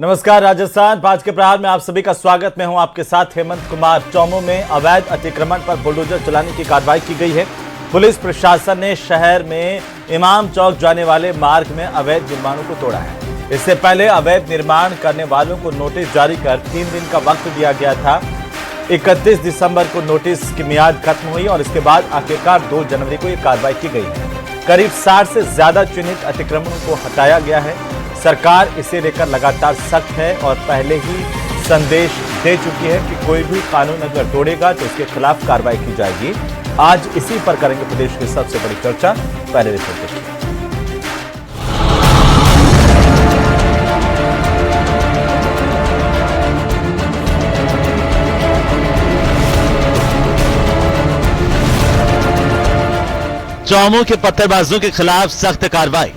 नमस्कार, राजस्थान 5 के प्रहार में आप सभी का स्वागत। मैं हूं आपके साथ हेमंत कुमार। चौमू में अवैध अतिक्रमण पर बुलडोजर चलाने की कार्रवाई की गई है। पुलिस प्रशासन ने शहर में इमाम चौक जाने वाले मार्ग में अवैध निर्माणों को तोड़ा है। इससे पहले अवैध निर्माण करने वालों को नोटिस जारी कर 3 दिन का वक्त दिया गया था। 31 दिसंबर को नोटिस की मियाद खत्म हुई और इसके बाद आखिरकार 2 जनवरी को यह कार्रवाई की गई है। करीब 60 से ज्यादा चिन्हित अतिक्रमणों को हटाया गया है। सरकार इसे लेकर लगातार सख्त है और पहले ही संदेश दे चुकी है कि कोई भी कानून अगर तोड़ेगा तो उसके खिलाफ कार्रवाई की जाएगी। आज इसी पर करेंगे प्रदेश की सबसे बड़ी चर्चा। पहले रिपोर्ट देखिए। चौमू के पत्थरबाजों के खिलाफ सख्त कार्रवाई।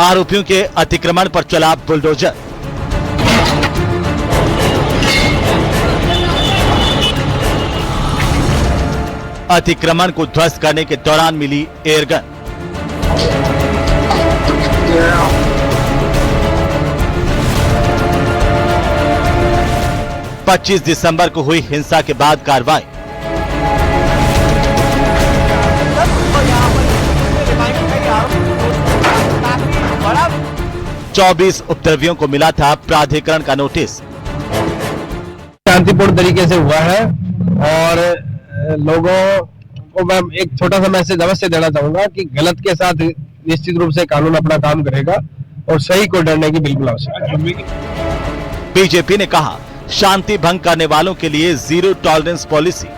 आरोपियों के अतिक्रमण पर चला बुलडोजर। अतिक्रमण को ध्वस्त करने के दौरान मिली एयरगन। Yeah। 25 दिसंबर को हुई हिंसा के बाद कार्रवाई। चौबीस उपद्रवियों को मिला था प्राधिकरण का नोटिस। शांतिपूर्ण तरीके से हुआ है और लोगों को मैं एक छोटा सा मैसेज अवश्य देना चाहूंगा कि गलत के साथ निश्चित रूप से कानून अपना काम करेगा और सही को डरने की बिल्कुल आवश्यकता है। बीजेपी ने कहा शांति भंग करने वालों के लिए जीरो टॉलरेंस पॉलिसी।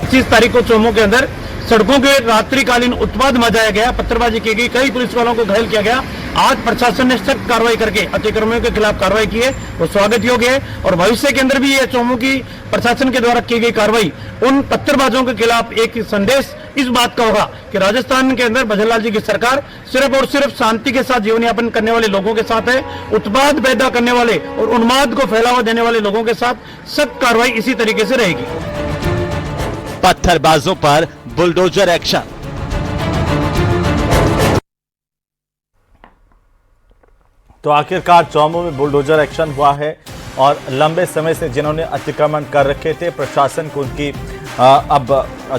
25 तारीख को चौमू के अंदर सड़कों के रात्रिकालीन उत्पाद मचाया गया, पत्थरबाजी की गई, कई पुलिस वालों को घायल किया गया। आज प्रशासन ने सख्त कार्रवाई करके अतिक्रमणियों के खिलाफ कार्रवाई की है, वो स्वागत योग्य है। और भविष्य के अंदर भी ये चौमू की प्रशासन के द्वारा की गई कार्रवाई उन पत्थरबाजों के खिलाफ एक संदेश इस बात का होगा कि राजस्थान के अंदर भजनलाल जी की सरकार सिर्फ और सिर्फ शांति के साथ जीवन यापन करने वाले लोगों के साथ है। उत्पाद पैदा करने वाले और उन्माद को फैलावा देने वाले लोगों के साथ सख्त कार्रवाई इसी तरीके से रहेगी। पत्थरबाजों पर बुलडोजर एक्शन। तो आखिरकार चौमू में बुलडोजर एक्शन हुआ है और लंबे समय से जिन्होंने अतिक्रमण कर रखे थे, प्रशासन को उनकी अब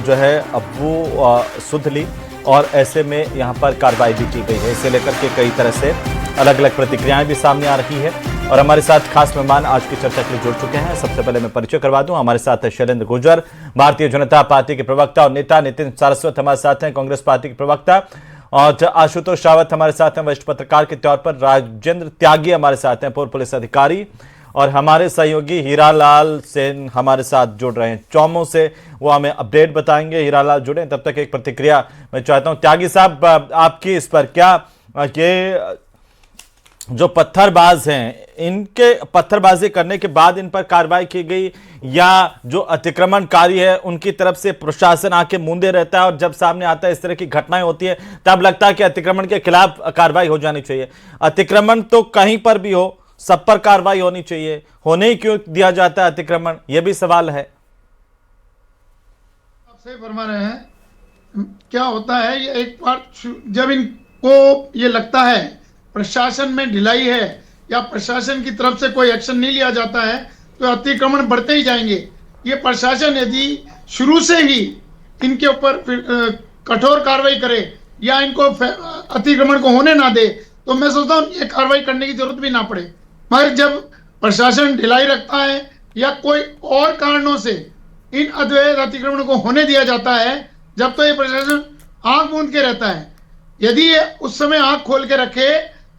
जो है अब वो सुध ली और ऐसे में यहाँ पर कार्रवाई भी की गई है। इसे लेकर के कई तरह से अलग अलग प्रतिक्रियाएं भी सामने आ रही है और हमारे साथ खास मेहमान आज की चर्चा के लिए जुड़ चुके हैं। सबसे पहले मैं परिचय करवा दूं, हमारे साथ है शैलेंद्र गुर्जर, भारतीय जनता पार्टी के प्रवक्ता और नेता। नितिन सारस्वत हमारे साथ हैं, कांग्रेस पार्टी के प्रवक्ता। और आशुतोष रावत हमारे साथ हैं, वरिष्ठ पत्रकार के तौर पर। राजेंद्र त्यागी हमारे साथ हैं, पूर्व पुलिस अधिकारी। और हमारे सहयोगी हीरालाल सेन हमारे साथ जुड़ रहे हैं चौमू से, वो हमें अपडेट बताएंगे। हीरालाल जुड़े, तब तक एक प्रतिक्रिया मैं चाहता हूं त्यागी साहब आपकी इस पर। क्या ये जो पत्थरबाज हैं, इनके पत्थरबाजी करने के बाद इन पर कार्रवाई की गई या जो अतिक्रमणकारी है उनकी तरफ से प्रशासन आके मूंदे रहता है और जब सामने आता है इस तरह की घटनाएं होती है तब लगता है कि अतिक्रमण के खिलाफ कार्रवाई हो जानी चाहिए? अतिक्रमण तो कहीं पर भी हो, सब पर कार्रवाई होनी चाहिए, होने ही क्यों दिया जाता है अतिक्रमण, यह भी सवाल है। आप सही फरमा रहे हैं। क्या होता है, ये एक बार जब इनको ये लगता है प्रशासन में ढिलाई है या प्रशासन की तरफ से कोई एक्शन नहीं लिया जाता है तो अतिक्रमण बढ़ते ही जाएंगे। ये प्रशासन यदि शुरू से ही इनके ऊपर कठोर कार्रवाई करे या इनको अतिक्रमण को होने ना दे तो मैं सोचता हूँ ये कार्रवाई करने की जरूरत भी ना पड़े। मगर जब प्रशासन ढिलाई रखता है या कोई और कारणों से इन अवैध अतिक्रमण को होने दिया जाता है, जब तो ये प्रशासन आंख मूंद के रहता है। यदि ये उस समय आंख खोल के रखे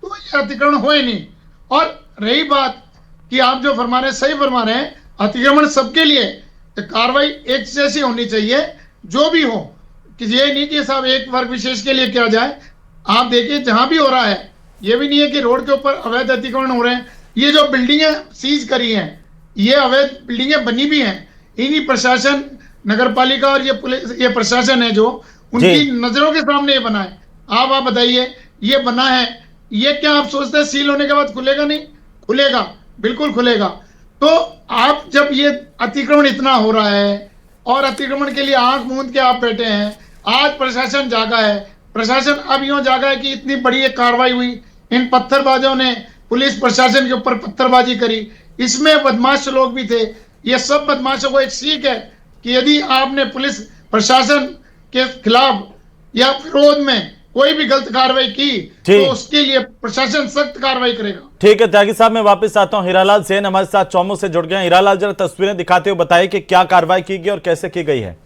तो ये अतिक्रमण होए नहीं। और रही बात कि आप जो फरमा रहे हैं, सही फरमा रहे हैं, अतिक्रमण सबके लिए कार्रवाई एक जैसी होनी चाहिए, जो भी हो, कि ये नहीं कि साहब एक वर्ग विशेष के लिए किया जाए। आप देखिए जहां भी हो रहा है, ये भी नहीं है कि रोड के ऊपर अवैध अतिक्रमण हो रहे हैं। ये जो बिल्डिंगें सीज करी हैं, ये अवैध बिल्डिंगें बनी भी हैं, इन्हीं प्रशासन, नगर पालिका और ये पुलिस, ये प्रशासन है जो उनकी नजरों के सामने ये बना है। आप बताइए, ये बना है, ये क्या आप सोचते हैं सील होने के बाद खुलेगा? नहीं खुलेगा, बिल्कुल खुलेगा। तो आप जब ये अतिक्रमण इतना हो रहा है और अतिक्रमण के लिए आंख मूंद के आप बैठे हैं, आज प्रशासन जागा है। प्रशासन अब यूं जागा है कि इतनी बड़ी एक कार्रवाई हुई, इन पत्थरबाजों ने पुलिस प्रशासन के ऊपर पत्थरबाजी करी, इसमें बदमाश लोग भी थे। ये सब बदमाशों को एक सीख है कि यदि आपने पुलिस प्रशासन के खिलाफ या विरोध में कोई भी गलत कार्रवाई की तो उसके लिए प्रशासन सख्त कार्रवाई करेगा। ठीक है त्यागी साहब, मैं वापस आता हूं। हीरालाल सेन हमारे साथ चौमू से जुड़ गए हैं। हीरालाल, जरा तस्वीरें दिखाते हुए बताइए कि क्या कार्रवाई की गई और कैसे की गई है।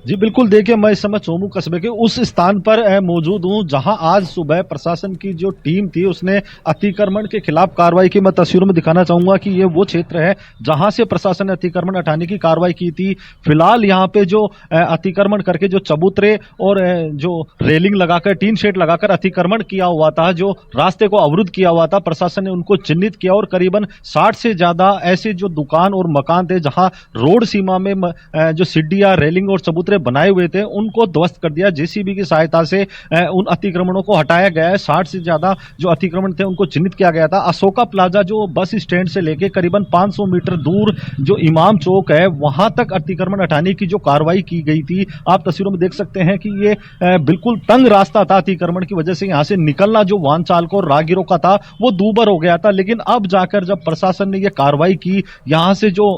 जी बिल्कुल, देखिए मैं इस समय चोमू कस्बे के उस स्थान पर मौजूद हूं जहां आज सुबह प्रशासन की जो टीम थी उसने अतिक्रमण के खिलाफ कार्रवाई की। मैं तस्वीरों में दिखाना चाहूंगा कि ये वो क्षेत्र है जहां से प्रशासन ने अतिक्रमण हटाने की कार्रवाई की थी। फिलहाल यहां पे जो अतिक्रमण करके जो चबूतरे और जो रेलिंग लगाकर टीन शेड लगाकर अतिक्रमण किया हुआ था, जो रास्ते को अवरुद्ध किया हुआ था, प्रशासन ने उनको चिन्हित किया और करीबन 60 से ज्यादा ऐसे जो दुकान और मकान थे जहां रोड सीमा में जो सीढ़ियां, रेलिंग और चबूतरे बनाए हुए थे उनको ध्वस्त कर दिया। जेसीबी की सहायता से उन अतिक्रमणों को हटाया गया है। 60 से ज्यादा जो अतिक्रमण थे उनको चिन्हित किया गया था। अशोका प्लाजा जो बस स्टैंड से लेके करीबन 500 मीटर दूर जो इमाम चौक है वहां तक अतिक्रमण हटाने की जो कार्रवाई की गई थी, आप तस्वीरों में देख सकते हैं कि ये बिल्कुल तंग रास्ता था। अतिक्रमण की वजह से यहां से निकलना जो वाहन चालकों और राहगीरों का था वो दूभर हो गया था। लेकिन अब जाकर जब प्रशासन ने यह कार्रवाई की, यहां से जो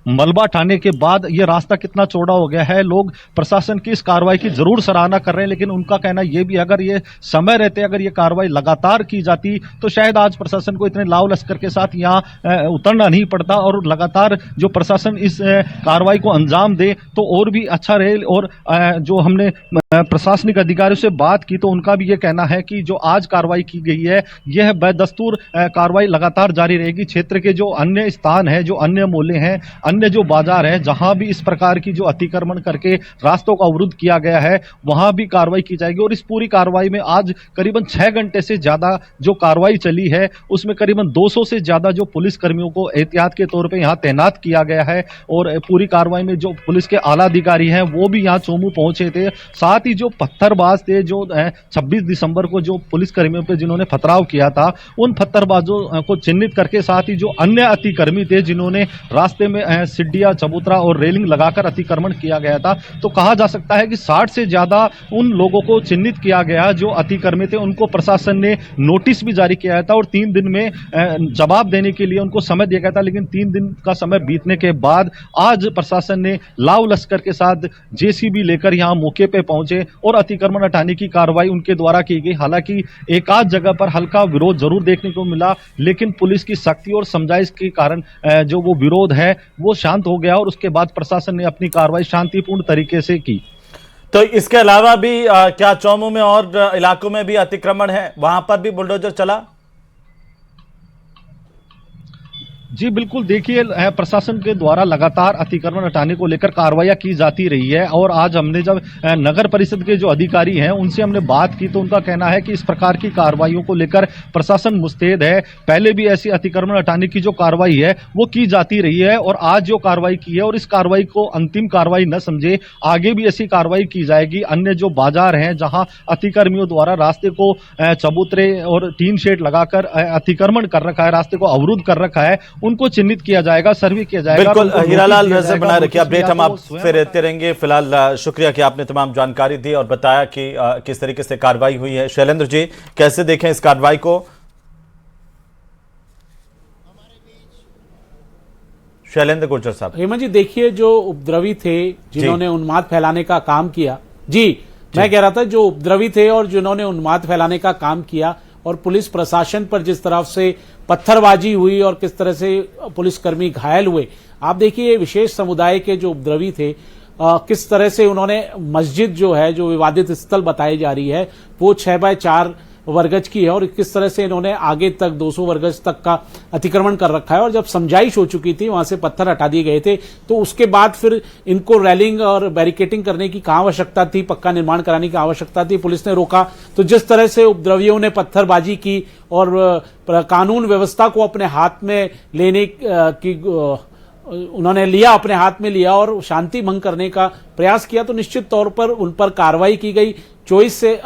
मलबा हटाने के बाद ये रास्ता कितना चौड़ा हो गया है। लोग प्रशासन की इस कार्रवाई की जरूर सराहना कर रहे हैं, लेकिन उनका कहना यह भी, अगर ये समय रहते अगर ये कार्रवाई लगातार की जाती तो शायद आज प्रशासन को इतने लाव लश्कर के साथ यहाँ उतरना नहीं पड़ता और लगातार जो प्रशासन इस कार्रवाई को अंजाम दे तो और भी अच्छा रहे। और जो हमने प्रशासनिक अधिकारियों से बात की तो उनका भी ये कहना है कि जो आज कार्रवाई की गई है यह बदस्तूर कार्रवाई लगातार जारी रहेगी। क्षेत्र के जो अन्य स्थान है, जो अन्य मोहल्ले हैं, अन्य जो बाजार है, जहां भी इस प्रकार की जो अतिक्रमण करके रास्तों का अवरुद्ध किया गया है वहां भी कार्रवाई की जाएगी। और इस पूरी कार्रवाई में आज करीबन 6 घंटे से ज्यादा जो कार्रवाई चली है उसमें करीबन 200 से ज्यादा जो पुलिस कर्मियों को एहतियात के तौर पे यहां तैनात किया गया है। और पूरी कार्रवाई में जो पुलिस के आला अधिकारी हैं वो भी यहां चोमू पहुंचे थे। साथ ही जो पत्थरबाज थे, जो 26 दिसंबर को जो पुलिस कर्मियों पे जिन्होंने पथराव किया था, उन पत्थरबाजों को चिन्हित करके, साथ ही जो अन्य अतिक्रमी थे जिन्होंने रास्ते में सीढ़ियां, चबूतरा और रेलिंग लगाकर अतिक्रमण किया गया था, तो कहा जा सकता है कि 60 से ज्यादा उन लोगों को चिन्हित किया गया जो अतिक्रमी थे। उनको प्रशासन ने नोटिस भी जारी किया था और 3 दिन में जवाब देने के लिए उनको समय दिया गया था। लेकिन 3 दिन का समय बीतने के बाद आज प्रशासन ने लाव लश्कर के साथ जेसीबी लेकर यहां मौके पे पहुंचे और अतिक्रमण हटाने की कार्रवाई उनके द्वारा की गई। हालांकि एक आध जगह पर हल्का विरोध जरूर देखने को मिला, लेकिन पुलिस की सख्ती और समझाइश के कारण जो वो विरोध है वो शांत हो गया और उसके बाद प्रशासन ने अपनी कार्रवाई शांतिपूर्ण तरीके से की। तो इसके अलावा भी क्या चौमू में और इलाकों में भी अतिक्रमण है, वहां पर भी बुलडोजर चला? जी बिल्कुल, देखिए प्रशासन के द्वारा लगातार अतिक्रमण हटाने को लेकर कार्रवाइयां की जाती रही है। और आज हमने जब नगर परिषद के जो अधिकारी हैं उनसे हमने बात की तो उनका कहना है कि इस प्रकार की कार्रवाइयों को लेकर प्रशासन मुस्तैद है। पहले भी ऐसी अतिक्रमण हटाने की जो कार्रवाई है वो की जाती रही है और आज जो कार्रवाई की है और इस कार्रवाई को अंतिम कार्रवाई न समझे, आगे भी ऐसी कार्रवाई की जाएगी। अन्य जो बाजार हैं जहां अतिक्रमियों द्वारा रास्ते को चबूतरे और टीन शेड लगाकर अतिक्रमण कर रखा है, रास्ते को अवरुद्ध कर रखा है, उनको चिन्हित किया जाएगा, सर्वे किया जाएगा। बिल्कुल हीरालाल, नजर बनाए रखिए, अपडेट हम आपसे रहते रहेंगे। फिलहाल शुक्रिया कि आपने तमाम जानकारी दी और बताया कि किस तरीके से कार्रवाई हुई है। शैलेंद्र जी, कैसे देखें इस कार्रवाई को? शैलेंद्र गुर्जर साहब। हेमंत जी, देखिए जो उपद्रवी थे जिन्होंने उन्माद फैलाने का काम किया, जी मैं कह रहा था जो उपद्रवी थे और जिन्होंने उन्माद फैलाने का काम किया और पुलिस प्रशासन पर जिस तरह से पत्थरबाजी हुई और किस तरह से पुलिसकर्मी घायल हुए, आप देखिए विशेष समुदाय के जो उपद्रवी थे किस तरह से उन्होंने मस्जिद जो है, जो विवादित स्थल बताई जा रही है, वो 6x4 वर्गज की है और किस तरह से इन्होंने आगे तक 200 वर्गज तक का अतिक्रमण कर रखा है। और जब समझाइश हो चुकी थी, वहां से पत्थर हटा दिए गए थे, तो उसके बाद फिर इनको रेलिंग और बैरिकेटिंग करने की कहाँ आवश्यकता थी, पक्का निर्माण कराने की आवश्यकता थी, पुलिस ने रोका। तो जिस तरह से उपद्रवियों ने पत्थरबाजी की और कानून व्यवस्था को अपने हाथ में लेने की उन्होंने लिया, अपने हाथ में लिया और शांति भंग करने का प्रयास किया, तो निश्चित तौर पर उन पर कार्रवाई की गई। 24 से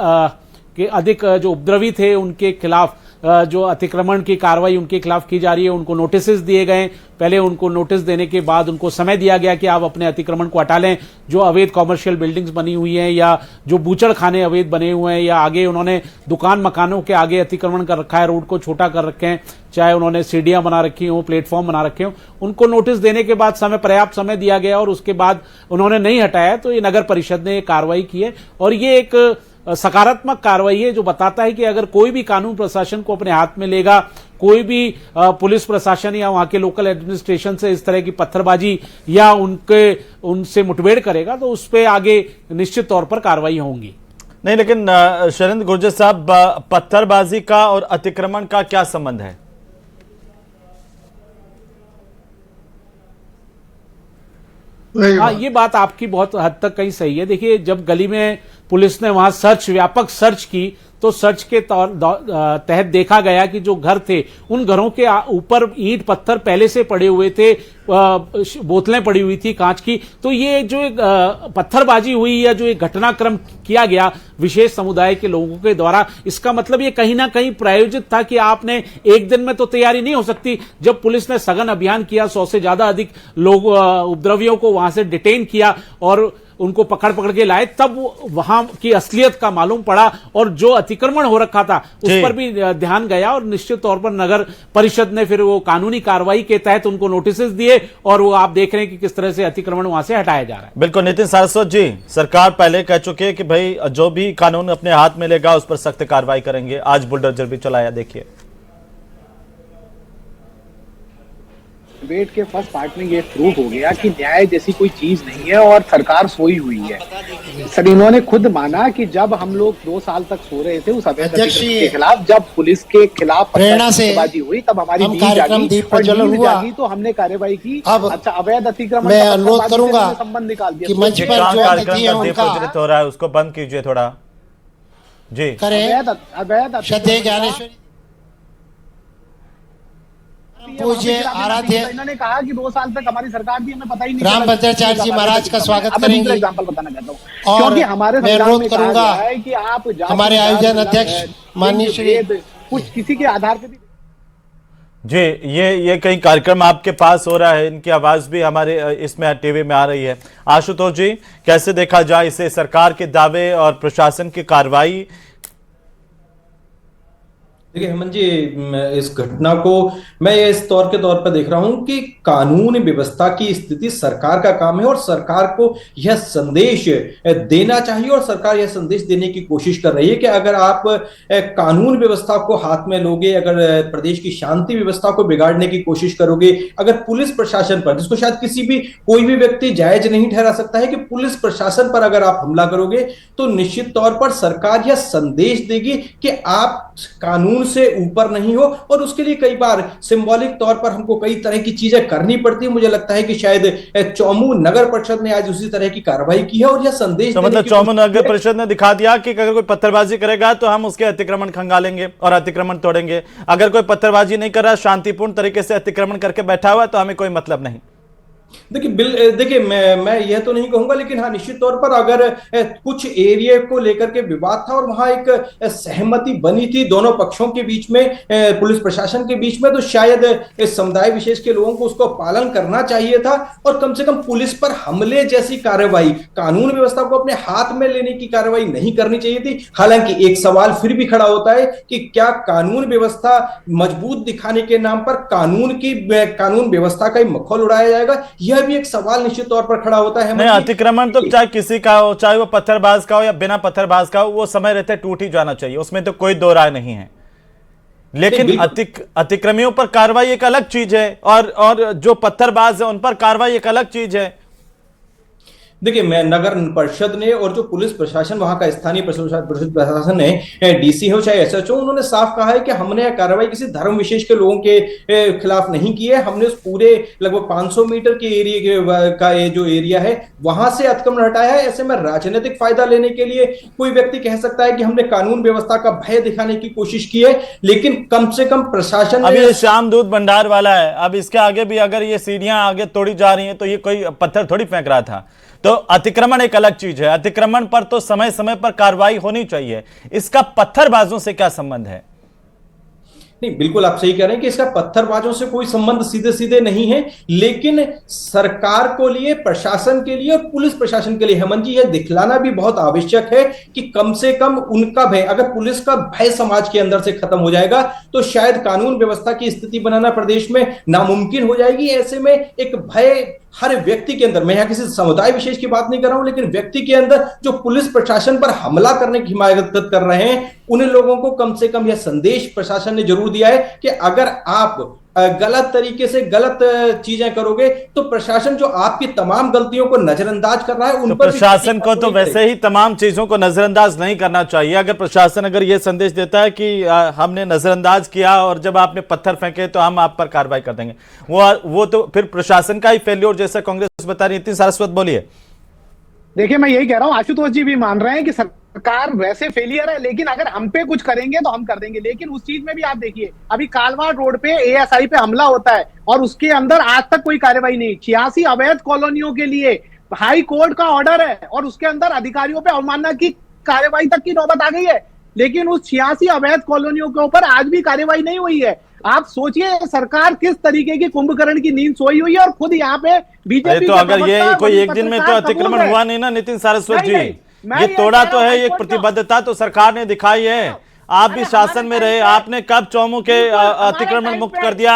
के अधिक जो उपद्रवी थे उनके खिलाफ जो अतिक्रमण की कार्रवाई उनके खिलाफ की जा रही है, उनको नोटिस दिए गए। पहले उनको नोटिस देने के बाद उनको समय दिया गया कि आप अपने अतिक्रमण को हटा लें। जो अवैध कॉमर्शियल बिल्डिंग्स बनी हुई हैं या जो बूचड़ खाने अवैध बने हुए हैं या आगे उन्होंने दुकान मकानों के आगे अतिक्रमण कर रखा है, रोड को छोटा कर रखे हैं, चाहे उन्होंने सीढ़ियां बना रखी हो, प्लेटफॉर्म बना रखे हो, उनको नोटिस देने के बाद पर्याप्त समय दिया गया और उसके बाद उन्होंने नहीं हटाया तो ये नगर परिषद ने कार्रवाई की है। और ये एक सकारात्मक कार्रवाई है जो बताता है कि अगर कोई भी कानून प्रशासन को अपने हाथ में लेगा, कोई भी पुलिस प्रशासन या वहां के लोकल एडमिनिस्ट्रेशन से इस तरह की पत्थरबाजी या उनसे मुठभेड़ करेगा तो उस पर आगे निश्चित तौर पर कार्रवाई होंगी। नहीं, लेकिन शैलेंद्र गुर्जर साहब, पत्थरबाजी का और अतिक्रमण का क्या संबंध है? हाँ, ये बात आपकी बहुत हद तक कहीं सही है। देखिए, जब गली में पुलिस ने वहां व्यापक सर्च की तो सर्च के तहत देखा गया कि जो घर थे उन घरों के ऊपर ईंट पत्थर पहले से पड़े हुए थे, बोतलें पड़ी हुई थी कांच की। तो ये जो एक पत्थरबाजी हुई या जो एक घटनाक्रम किया गया विशेष समुदाय के लोगों के द्वारा, इसका मतलब ये कहीं ना कहीं प्रायोजित था कि आपने एक दिन में तो तैयारी नहीं हो सकती। जब पुलिस ने सघन अभियान किया, 100 से ज्यादा अधिक लोग उपद्रवियों को वहां से डिटेन किया और उनको पकड़ के लाए, तब वहां की असलियत का मालूम पड़ा और जो अतिक्रमण हो रखा था उस पर भी ध्यान गया और निश्चित तौर पर नगर परिषद ने फिर वो कानूनी कार्रवाई के तहत उनको नोटिस दिए और वो आप देख रहे हैं कि किस तरह से अतिक्रमण वहां से हटाया जा रहा है। बिल्कुल नितिन सारस्वत जी, सरकार पहले कह चुके हैं कि भाई जो भी कानून अपने हाथ में लेगा उस पर सख्त कार्रवाई करेंगे। आज बुलडोजर भी चलाया, देखिए। डिबेट के फर्स्ट पार्ट में ये प्रूव हो गया कि न्याय जैसी कोई चीज नहीं है और सरकार सोई हुई है। सर, इन्होंने खुद माना कि जब हम लोग 2 साल तक सो रहे थे उस अवैध अतिक्रमण के खिलाफ, जब पुलिस के खिलाफ पत्थरबाजी हुई तब हमारी नींद जागी तो हमने कार्रवाई की। अच्छा, अवैध अतिक्रमण मैं अनुरोध करूंगा संबंध निकाल दिया। कि मंच पर जो अतिथि है उनका हो रहा है उसको बंद कीजिए थोड़ा जी। अवैध श्रद्धेय ज्ञानेश्वरी पूज्य आराध्य इन्होंने कहा कि 2 साल तक हमारी सरकार थी, हमें पता ही नहीं। रामभद्राचार्य जी महाराज का स्वागत करेंगे। एग्जांपल बताना चाहता हूँ, और क्योंकि हमारे मैं अनुरोध करूंगा कि आप हमारे आयोजन अध्यक्ष माननीय श्री कुछ किसी के आधार पे जी, ये कहीं कार्यक्रम आपके पास हो रहा है, इनकी आवाज भी हमारे इसमें टीवी में आ रही है। आशुतोष जी, कैसे देखा जाए इसे, सरकार के दावे और प्रशासन की कार्रवाई? देखिए हेमंत जी, इस घटना को मैं इस तौर पर देख रहा हूं कि कानून व्यवस्था की स्थिति सरकार का काम है और सरकार को यह संदेश देना चाहिए और सरकार यह संदेश देने की कोशिश कर रही है कि अगर आप कानून व्यवस्था को हाथ में लोगे, अगर प्रदेश की शांति व्यवस्था को बिगाड़ने की कोशिश करोगे, अगर पुलिस प्रशासन पर, जिसको शायद कोई भी व्यक्ति जायज नहीं ठहरा सकता है कि पुलिस प्रशासन पर अगर आप हमला करोगे तो निश्चित तौर पर सरकार यह संदेश देगी कि आप कानून से ऊपर नहीं हो और उसके लिए कई बार सिंबॉलिक तौर पर हमको कई तरह की चीजें करनी पड़ती है। मुझे लगता है कि शायद चौमू नगर परिषद ने आज उसी तरह की कार्रवाई की है और यह संदेश तो मतलब चौमू नगर परिषद ने दिखा दिया कि अगर कोई पत्थरबाजी करेगा तो हम उसके अतिक्रमण खंगालेंगे और अतिक्रमण तोड़ेंगे। अगर कोई पत्थरबाजी नहीं कर रहा, शांतिपूर्ण तरीके से अतिक्रमण करके बैठा हुआ, तो हमें कोई मतलब नहीं। देखिए मैं यह तो नहीं कहूंगा, लेकिन हाँ निश्चित तौर पर अगर कुछ एरिया को लेकर के विवाद था और वहां एक सहमति बनी थी दोनों पक्षों के बीच में, पुलिस प्रशासन के बीच में, तो शायद इस समुदाय विशेष के लोगों को उसको पालन करना चाहिए था और कम से कम पुलिस पर हमले जैसी कार्रवाई, कानून व्यवस्था को अपने हाथ में लेने की कार्रवाई नहीं करनी चाहिए थी। हालांकि एक सवाल फिर भी खड़ा होता है कि क्या कानून व्यवस्था मजबूत दिखाने के नाम पर कानून व्यवस्था का मखौल उड़ाया जाएगा, यह भी एक सवाल निश्चित तौर पर खड़ा होता है। नहीं, अतिक्रमण तो चाहे किसी का हो, चाहे वो पत्थरबाज का हो या बिना पत्थरबाज का हो, वो समय रहते टूट ही जाना चाहिए, उसमें तो कोई दो राय नहीं है। लेकिन अतिक्रमियों पर कार्रवाई एक अलग चीज है और जो पत्थरबाज है उन पर कार्रवाई एक अलग चीज है। देखिए, मैं नगर परिषद ने और जो पुलिस प्रशासन, वहां का स्थानीय प्रशासन है, डीसी हो चाहे एसएचओ, उन्होंने साफ कहा है कि हमने यह कार्रवाई किसी धर्म विशेष के लोगों के खिलाफ नहीं की है। हमने उस पूरे लगभग 500 मीटर के एरिया का ये जो एरिया है वहां से अतिक्रमण हटाया है। ऐसे में राजनीतिक फायदा लेने के लिए कोई व्यक्ति कह सकता है कि हमने कानून व्यवस्था का भय दिखाने की कोशिश की है, लेकिन कम से कम प्रशासन अब ये श्याम दूध भंडार वाला है, अब इसके आगे भी अगर ये सीढ़ियां आगे तोड़ी जा रही हैं तो ये कोई पत्थर थोड़ी फेंक रहा था। तो अतिक्रमण एक अलग चीज है, अतिक्रमण पर तो समय समय पर कार्रवाई होनी चाहिए। इसका पत्थरबाजों से क्या संबंध है? नहीं, बिल्कुल आप सही कह रहे हैं कि इसका पत्थरबाजों से कोई संबंध सीधे सीधे नहीं है, लेकिन सरकार को लिए, प्रशासन के लिए और पुलिस प्रशासन के लिए हेमंत जी यह दिखलाना भी बहुत आवश्यक है कि कम से कम उनका भय, अगर पुलिस का भय समाज के अंदर से खत्म हो जाएगा तो शायद कानून व्यवस्था की स्थिति बनाना प्रदेश में नामुमकिन हो जाएगी। ऐसे में एक भय हर व्यक्ति के अंदर, मैं यहां किसी समुदाय विशेष की बात नहीं कर रहा हूं, लेकिन व्यक्ति के अंदर जो पुलिस प्रशासन पर हमला करने की हिमायत कर रहे हैं, उन लोगों को कम से कम यह संदेश प्रशासन ने जरूर दिया है कि अगर आप गलत तरीके से गलत चीजें करोगे तो प्रशासन जो आपकी तमाम गलतियों को नजरअंदाज कर रहा है, उन तो पर प्रशासन को तो वैसे ही तमाम चीजों को नजरअंदाज नहीं करना चाहिए। अगर प्रशासन अगर ये संदेश देता है कि हमने नजरअंदाज किया और जब आपने पत्थर फेंके तो हम आप पर कार्रवाई कर देंगे, वो तो फिर प्रशासन का ही फेल्योर जैसा कांग्रेस बता रही। नितिन सारस्वत बोलिए। देखिए, मैं यही कह रहा हूं, आशुतोष जी भी मान रहे हैं कि सरकार वैसे फेलियर है, लेकिन अगर हम पे कुछ करेंगे तो हम कर देंगे। लेकिन उस चीज में भी आप देखिए, अभी कालवाड़ रोड पे एएसआई पे हमला होता है और उसके अंदर आज तक कोई कार्रवाई नहीं। 86 अवैध कॉलोनियों के लिए हाई कोर्ट का ऑर्डर है और उसके अंदर अधिकारियों पे अवमानना की कार्रवाई तक की नौबत आ गई है, लेकिन उस 86 अवैध कॉलोनियों के ऊपर आज भी कार्रवाई नहीं हुई है। आप सोचिए सरकार किस तरीके की कुंभकर्ण की नींद सोई हुई है और खुद यहाँ पे बीजेपी। तो अगर ये कोई एक दिन में तो अतिक्रमण हुआ नहीं ना नितिन सारस्वत जी, ये तोड़ा तो है, ये प्रतिबद्धता तो सरकार ने दिखाई है। आप भी शासन में रहे, आपने कब चौमू के अतिक्रमण मुक्त कर दिया?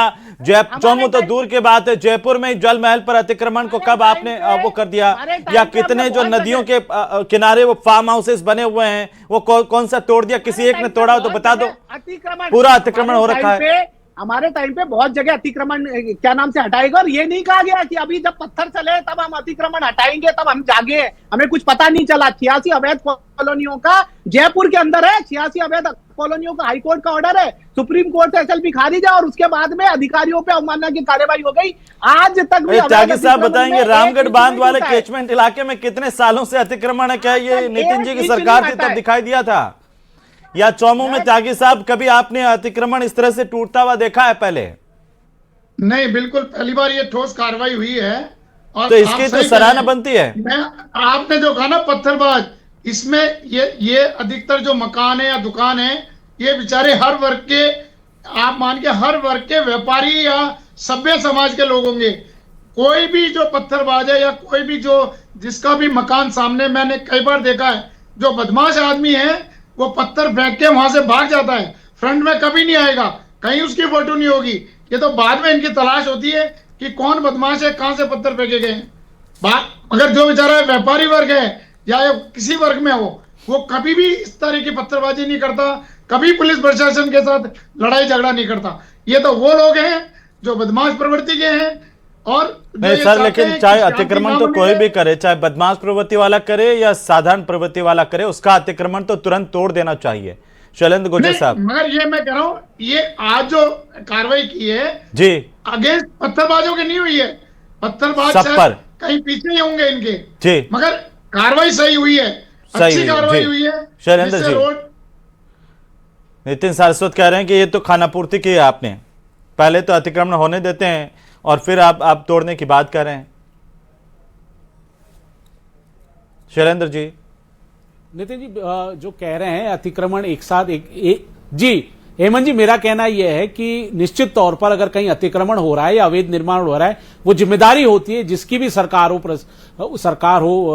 चौमू तो दूर के बात है, जयपुर में जल महल पर अतिक्रमण को कब आपने वो कर दिया? या कितने जो नदियों के किनारे वो फार्म हाउसेस बने हुए हैं वो कौन सा तोड़ दिया? किसी एक ने तोड़ा हो तो बता दो। पूरा अतिक्रमण हो रखा है। हमारे टाइम पे बहुत जगह अतिक्रमण क्या नाम से हटाएगा, और ये नहीं कहा गया कि अभी जब पत्थर चले तब हम अतिक्रमण हटाएंगे, तब हम जागे, हमें कुछ पता नहीं चला। 86 अवैध कॉलोनियों का जयपुर के अंदर है, 86 अवैध कॉलोनियों का हाईकोर्ट का ऑर्डर है, सुप्रीम कोर्ट से एसएलपी खारिज है और उसके बाद में अधिकारियों पे अवमानना की कार्रवाई हो गई। आज तक भी त्यागी साहब बताएंगे, रामगढ़ बांध वाले कैचमेंट इलाके में कितने सालों से अतिक्रमण है? क्या ये नितिन जी की सरकार थी तब दिखाई दिया था? या चौमू में त्यागी साहब कभी आपने अतिक्रमण इस तरह से टूटता हुआ देखा है पहले? नहीं, बिल्कुल पहली बार ये ठोस कार्रवाई हुई है और तो इसकी तो सराहना बनती है। आपने जो कहा ना पत्थरबाज, इसमें ये अधिकतर जो मकान है या दुकान है, ये बेचारे हर वर्ग के, आप मान के हर वर्ग के व्यापारी या सभ्य समाज के लोग होंगे। कोई भी जो पत्थरबाज है या कोई भी जो जिसका भी मकान सामने, मैंने कई बार देखा है, जो बदमाश आदमी है वो पत्थर फेंक के वहां से भाग जाता है, फ्रंट में कभी नहीं आएगा, कहीं उसकी फोटो नहीं होगी। ये तो बाद में इनकी तलाश होती है कि कौन बदमाश है, कहां से पत्थर फेंके गए हैं। अगर जो बेचारा व्यापारी वर्ग है या किसी वर्ग में हो, वो कभी भी इस तरह की पत्थरबाजी नहीं करता, कभी पुलिस प्रशासन के साथ लड़ाई झगड़ा नहीं करता। ये तो वो लोग हैं जो बदमाश प्रवृत्ति के हैं। और नहीं सर, लेकिन चाहे अतिक्रमण तो कोई भी करे, चाहे बदमाश प्रवृत्ति वाला करे या साधारण प्रवृत्ति वाला करे, उसका अतिक्रमण तो तुरंत तोड़ देना चाहिए। शैलेंद्र गुर्जर साहब, मगर ये मैं कह रहा हूँ, ये आज जो कार्रवाई की है जी अगेंस्ट पत्थरबाजों की नहीं हुई है। पत्थरबाज सब पर कहीं पीछे ही होंगे इनके जी, मगर कार्रवाई सही हुई है, अच्छी कार्रवाई हुई है। शैलेंद्र जी, नितिन सारस्वत कह रहे हैं कि ये तो खानापूर्ति की है आपने, पहले तो अतिक्रमण होने देते हैं और फिर आप तोड़ने की बात कर रहे हैं। शैलेंद्र जी, नितिन जी जो कह रहे हैं अतिक्रमण एक साथ जी हेमंत जी, मेरा कहना यह है कि निश्चित तौर पर अगर कहीं अतिक्रमण हो रहा है या अवैध निर्माण हो रहा है, वो जिम्मेदारी होती है जिसकी भी सरकार हो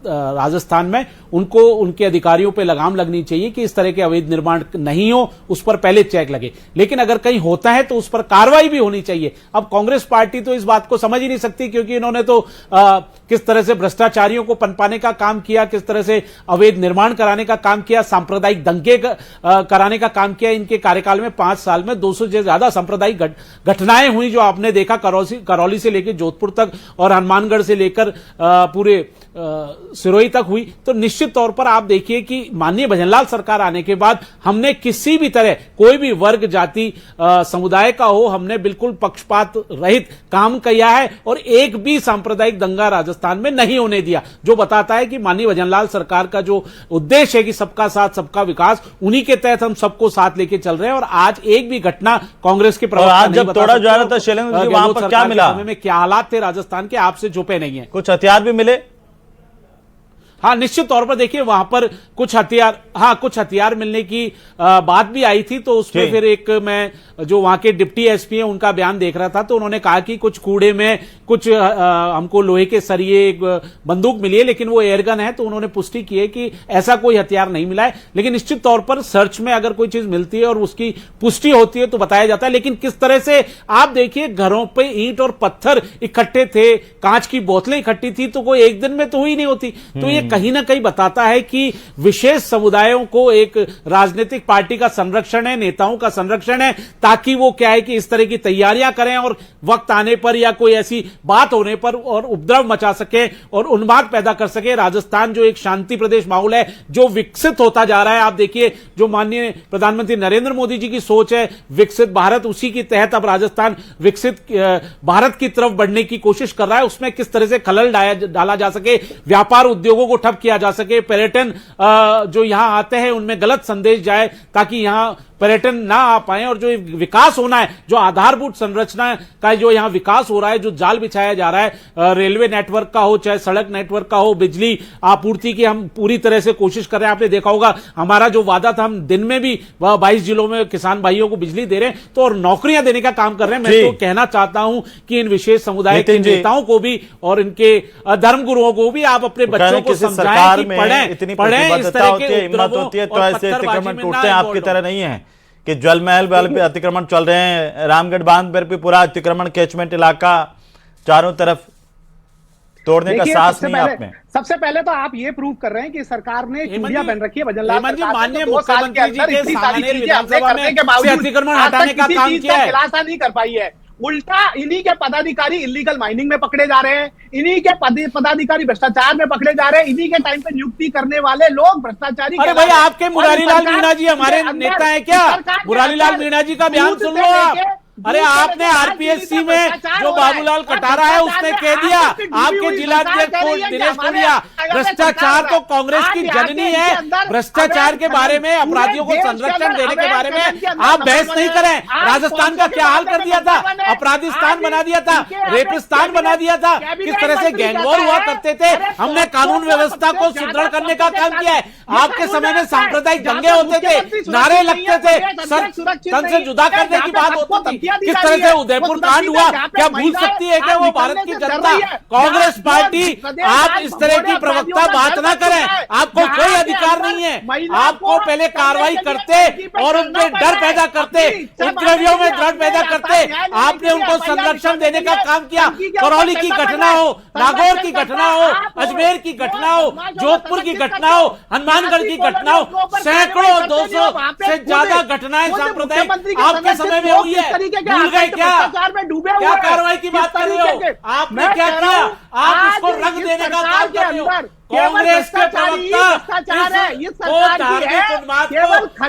राजस्थान में, उनको उनके अधिकारियों पे लगाम लगनी चाहिए कि इस तरह के अवैध निर्माण नहीं हो, उस पर पहले चेक लगे। लेकिन अगर कहीं होता है तो उस पर कार्रवाई भी होनी चाहिए। अब कांग्रेस पार्टी तो इस बात को समझ ही नहीं सकती, क्योंकि इन्होंने तो किस तरह से भ्रष्टाचारियों को पनपाने का काम किया, किस तरह से अवैध निर्माण कराने का काम किया, सांप्रदायिक दंगे कराने का काम किया। इनके कार्यकाल में 5 साल में 200 से ज्यादा सांप्रदायिक घटनाएं हुई, जो आपने देखा करौली से लेकर जोधपुर तक और हनुमानगढ़ से लेकर पूरे सिरोही तक हुई। तो निश्चित तौर पर आप देखिए कि माननीय भजनलाल सरकार आने के बाद हमने किसी भी तरह, कोई भी वर्ग जाति समुदाय का हो, हमने बिल्कुल पक्षपात रहित काम किया है और एक भी सांप्रदायिक दंगा राजस्थान में नहीं होने दिया, जो बताता है कि माननीय भजनलाल सरकार का जो उद्देश्य है कि सबका साथ सबका विकास, उन्हीं के तहत हम सबको साथ लेके चल रहे हैं। और आज एक भी घटना कांग्रेस के प्रवक्ता नहीं बता तोड़ा जा रहा था शैलेंद्र जी, वहां पर क्या मिला? में क्या हालात थे राजस्थान के, आपसे छुपे नहीं है। कुछ हथियार भी मिले? हाँ, निश्चित तौर पर देखिए वहां पर कुछ हथियार मिलने की बात भी आई थी, तो उसमें फिर एक मैं जो वहां के डिप्टी एसपी हैं उनका बयान देख रहा था, तो उन्होंने कहा कि कुछ कूड़े में कुछ हमको लोहे के सरिये, एक बंदूक मिली है, लेकिन वो एयरगन है, तो उन्होंने पुष्टि की है कि ऐसा कोई हथियार नहीं मिला है। लेकिन निश्चित तौर पर सर्च में अगर कोई चीज मिलती है और उसकी पुष्टि होती है तो बताया जाता है। लेकिन किस तरह से आप देखिए, घरों पे ईंट और पत्थर इकट्ठे थे, कांच की बोतलें इकट्ठी थी, तो कोई एक दिन में तो हुई नहीं होती। तो ये कहीं ना कहीं बताता है कि विशेष समुदायों को एक राजनीतिक पार्टी का संरक्षण है, नेताओं का संरक्षण है, ताकि वो क्या है कि इस तरह की तैयारियां करें और वक्त आने पर या कोई ऐसी बात होने पर और उपद्रव मचा सके और उन्माद पैदा कर सके। राजस्थान जो एक शांति प्रदेश माहौल है, जो विकसित होता जा रहा है, आप देखिए जो माननीय प्रधानमंत्री नरेंद्र मोदी जी की सोच है विकसित भारत, उसी के तहत अब राजस्थान विकसित भारत की तरफ बढ़ने की कोशिश कर रहा है। उसमें किस तरह से खलल डाला जा सके, व्यापार उद्योगों को ठप किया जा सके, पर्यटन जो यहां आते हैं उनमें गलत संदेश जाए ताकि यहां पर्यटन ना आ पाए, और जो विकास होना है, जो आधारभूत संरचना का जो यहां विकास हो रहा है, जो जाल बिछाया जा रहा है, रेलवे नेटवर्क का हो चाहे सड़क नेटवर्क का हो, बिजली आपूर्ति की हम पूरी तरह से कोशिश कर रहे हैं। आपने देखा होगा हमारा जो वादा था, हम दिन में भी 22 जिलों में किसान भाइयों को बिजली दे रहे हैं, तो और नौकरियां देने का काम कर रहे हैं। मैं तो कहना चाहता हूं कि इन विशेष समुदाय के नेताओं को भी और इनके धर्मगुरुओं को भी आप अपने बच्चों को समझाएं कि पढ़ें इस तरह के हिम्मत होती है तो ऐसे अतिक्रमण टूटते हैं। आपकी तरह नहीं है कि जल महल वाले पे अतिक्रमण चल रहे हैं, रामगढ़ बांध पर भी पूरा अतिक्रमण, कैचमेंट इलाका चारों तरफ तोड़ने का साहस नहीं है आप में। सबसे पहले तो आप ये प्रूव कर रहे हैं कि सरकार ने चूड़ियां पहन रखी है। भजनलाल माननीय मुख्यमंत्री जी के सामने विधानसभा में अतिक्रमण हटाने का काम किया है, खुलासा नहीं कर पाई है। उल्टा इन्हीं के पदाधिकारी इलीगल माइनिंग में पकड़े जा रहे हैं, इन्हीं के पदाधिकारी भ्रष्टाचार में पकड़े जा रहे हैं, इन्हीं के टाइम पे नियुक्ति करने वाले लोग भ्रष्टाचारी। अरे भाई, आपके मुरारीलाल मीणा जी हमारे नेता है क्या? मुरारीलाल मीणा जी का बयान सुन लो आप। अरे आपने आरपीएससी में जो बाबूलाल कटारा है उसने कह दिया, आपके जिलाध्यक्ष दिनेश कोलिया, भ्रष्टाचार तो कांग्रेस की जननी है। भ्रष्टाचार के बारे में, अपराधियों को संरक्षण देने के बारे में आप बहस नहीं करें। राजस्थान का क्या हाल कर दिया था, अपराधिस्तान बना दिया था, रेपिस्तान बना दिया था, किस तरह से गैंगवॉर हुआ करते थे। हमने कानून व्यवस्था को सुदृढ़ करने का काम किया है। आपके समय में सांप्रदायिक दंगे होते थे, नारे लगते थे, तन से जुदा करने की बात होती थी। किस तरह से उदयपुर कांड हुआ, क्या भूल सकती है क्या वो भारत की जनता? कांग्रेस पार्टी, आप इस तरह की प्रवक्ता बात ना करें, आपको कोई अधिकार नहीं है। आपको पहले कार्रवाई करते और उनके डर पैदा करते, उपद्रवियों में डर पैदा करते। आपने उनको संरक्षण देने का काम किया। करौली की घटना हो, नागौर की घटना हो, अजमेर की घटना हो, जोधपुर की घटना हो, हनुमानगढ़ की घटना हो, सैकड़ों 200 से ज्यादा घटनाएं सांप्रदायिक आपके समय में हुई है। भूल गए क्या? क्या कार्रवाई की बात कर रहे हो? आपने क्या किया? आप इसको रंग देने का काम कर रहे हो। कांग्रेस के प्रवक्ता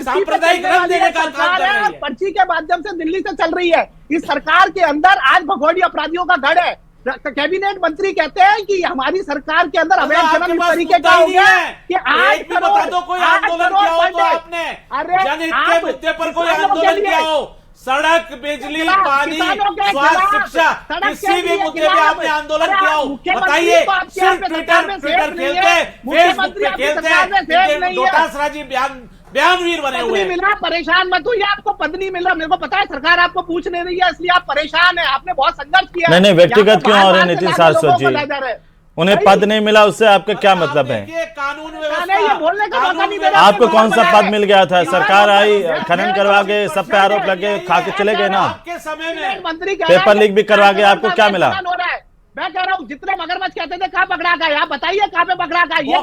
सांप्रदायिक रंग देने का काम कर रही है। पर्ची के माध्यम से दिल्ली से चल रही है। इस सरकार के अंदर आज भगोड़ी अपराधियों का गढ़ है। कैबिनेट मंत्री कहते हैं कि हमारी सरकार के अंदर अवैध खनन इस तरीके का हो गया कि 8 करोड़ कोई आंदोलन किया हो तो आपने, जनहित के मुद्दे पर कोई आंदोलन किया हो, सड़क, बिजली, पानी, स्वास्थ्य, शिक्षा, किसी भी मुद्दे पे आपने आंदोलन किया हो बताइए। सिर्फ ट्विटर खेलते, फेसबुक पे खेलते हैं, डोटासरा जी बयानवीर बने हुए हैं। मिला, परेशान मत होइए, आपको पद नहीं मिल रहा। मेरे को पता है सरकार आपको पूछ नहीं रही है, इसलिए आप परेशान है। आपने बहुत संघर्ष किया। नहीं, व्यक्तिगत क्यों हो रहे नीतीश सारस्वत जी? उन्हें पद नहीं मिला, उससे आपका क्या मतलब है? कानून व्यवस्था, आपको कौन सा पद मिल गया था? सरकार आई, खनन करवा के, सब पे आरोप लगे, खा के चले गए ना। आपके समय में मंत्री पेपर लीक भी करवा के, आपको क्या मिला? मैं कह रहा हूँ जितने मगरमच्छ कहते थे कहाँ पकड़ा गया, आप बताइए कहाँ पे पकड़ा गया? ये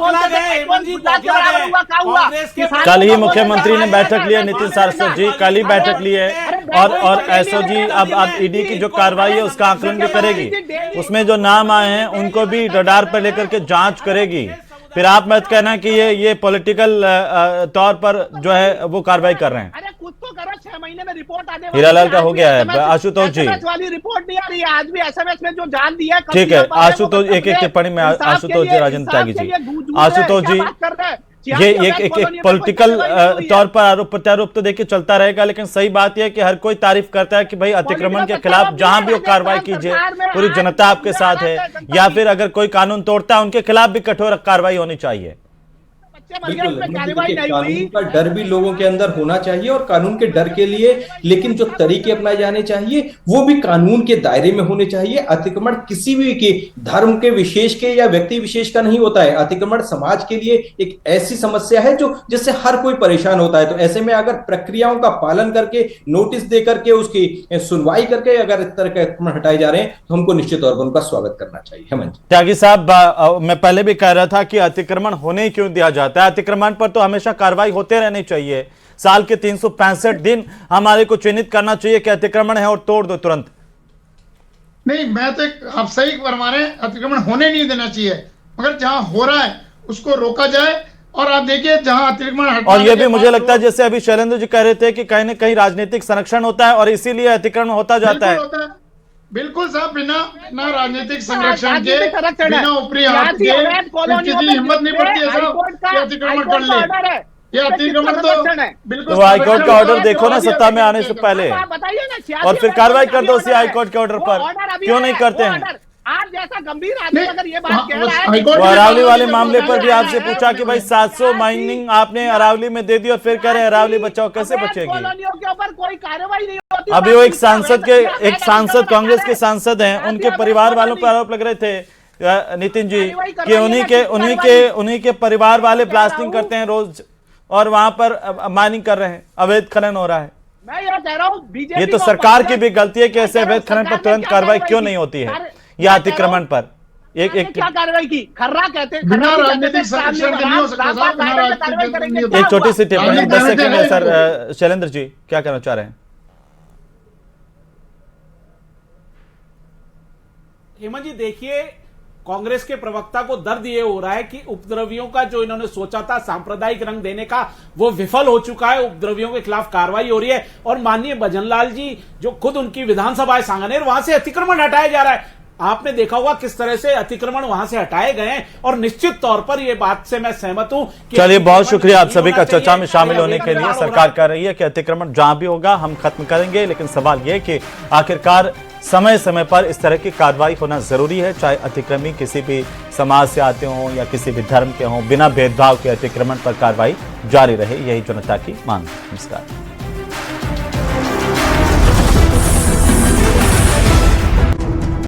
कल ही मुख्यमंत्री ने बैठक ली है, नीतीश सारस्वत जी कल ही बैठक ली है, और एसओजी अब ईडी की जो कार्रवाई है उसका आकलन भी करेगी। उसमें जो नाम आए हैं उनको भी रडार पर लेकर के जांच करेगी। फिर आप मत कहना कि ये पॉलिटिकल तौर पर जो है वो कार्रवाई कर रहे हैं। अरे कुछ तो करो, 6 महीने में रिपोर्ट आने हीरालाल का हो गया है। आशुतोष जी वाली रिपोर्ट नहीं आ रही है, आज भी एसएमएस में जो जान दी है। ठीक है, आशुतोष एक टिप्पणी में आशुतोष जी, राजेंद्र त्यागी जी, आशुतोष जी ये एक पॉलिटिकल तौर पर आरोप प्रत्यारोप तो देखिए चलता रहेगा, लेकिन सही बात यह है कि हर कोई तारीफ करता है कि भाई अतिक्रमण के खिलाफ जहां भी वो कार्रवाई कीजिए, पूरी जनता आपके साथ है, या फिर अगर कोई कानून तोड़ता है उनके खिलाफ भी कठोर कार्रवाई होनी चाहिए। बिल्कुल, कानून का डर भी लोगों के अंदर होना चाहिए और कानून के डर के लिए लेकिन जो तरीके अपनाए जाने चाहिए वो भी कानून के दायरे में होने चाहिए। अतिक्रमण किसी भी के धर्म के विशेष के या व्यक्ति विशेष का नहीं होता है। अतिक्रमण समाज के लिए एक ऐसी समस्या है जो जिससे हर कोई परेशान होता है। तो ऐसे में अगर प्रक्रियाओं का पालन करके, नोटिस दे करके, उसकी सुनवाई करके अगर इस तरह के अतिक्रमण हटाए जा रहे हैं तो हमको निश्चित तौर पर उनका स्वागत करना चाहिए। हेमंत त्यागी साहब, मैं पहले भी कह रहा था कि अतिक्रमण होने ही क्यों दिया जाता है। अतिक्रमण पर तो हमेशा कार्रवाई होते रहनी चाहिए। साल के 365 दिन हमारे को चिन्हित करना चाहिए कि अतिक्रमण है और तोड़ दो तुरंत। नहीं, मैं तो आप सही फरमा रहे हैं, अतिक्रमण होने नहीं देना चाहिए, मगर जहां हो रहा है उसको रोका जाए। और आप देखिए जहां अतिक्रमण, और यह भी मुझे लगता है जैसे अभी शैलेंद्र जी कह रहे थे कि कहीं न कहीं राजनीतिक संरक्षण होता है और इसीलिए अतिक्रमण होता जाता है। बिल्कुल साहब, बिना राजनीतिक संरक्षण के, बिना ऊपरी हाथ के किसी की हिम्मत नहीं पड़ती है साहब अतिक्रमण कर ले। ये अतिक्रमण तो बिल्कुल तो हाईकोर्ट का ऑर्डर देखो ना सत्ता में आने से पहले, और फिर कार्रवाई कर दो उसी हाईकोर्ट के ऑर्डर पर। क्यों नहीं करते हैं? आज जैसा गंभीर आदमी अगर ये बात कह रहा है, वो अरावली वाले मामले पर भी आपसे पूछा कि भाई 700 माइनिंग आपने अरावली में दे दी और फिर कह रहे हैं अरावली बचाओ, कैसे बचेगी? कॉलोनियों के ऊपर कोई कार्रवाई नहीं होती। अभी वो एक सांसद कांग्रेस के सांसद हैं, उनके परिवार वालों पर आरोप लग रहे थे नितिन जी कि उन्हीं के परिवार वाले ब्लास्टिंग करते हैं रोज और वहां पर माइनिंग कर रहे हैं, अवैध खनन हो रहा है। मैं ये कह रहा हूं, बीजेपी ये तो सरकार की भी गलती है कि ऐसे अवैध खनन पर तुरंत कार्रवाई क्यों नहीं होती है, या अतिक्रमण पर एक क्या कार्रवाई की? खर्रा कहते हैं, बिना राजनीतिक संरक्षण के नहीं हो सकता साहब, बिना राजनीतिक। एक छोटी सी टिप्पणी 10 सेकंड में सर, शैलेंद्र जी क्या कहना चाह रहे हैं? हेमंत जी देखिए, कांग्रेस के प्रवक्ता को दर्द ये हो रहा है कि उपद्रवियों का जो इन्होंने सोचा था सांप्रदायिक रंग देने का, वो विफल हो चुका है। उपद्रवियों के खिलाफ कार्रवाई हो रही है और माननीय भजनलाल जी जो खुद उनकी विधानसभा सांगनेर, वहां से अतिक्रमण हटाया जा रहा है। आपने देखा होगा किस तरह से अतिक्रमण वहां से हटाए गए हैं और निश्चित तौर पर यह बात से मैं सहमत हूं। चलिए, बहुत शुक्रिया आप सभी का चर्चा में शामिल होने के लिए। सरकार कह रही है कि अतिक्रमण जहां भी होगा हम खत्म करेंगे, लेकिन सवाल यह कि आखिरकार समय समय पर इस तरह की कार्रवाई होना जरूरी है, चाहे अतिक्रमी किसी भी समाज से आते हों या किसी भी धर्म के हों, बिना भेदभाव के अतिक्रमण पर कार्रवाई जारी रहे, यही जनता की मांग है। नमस्कार।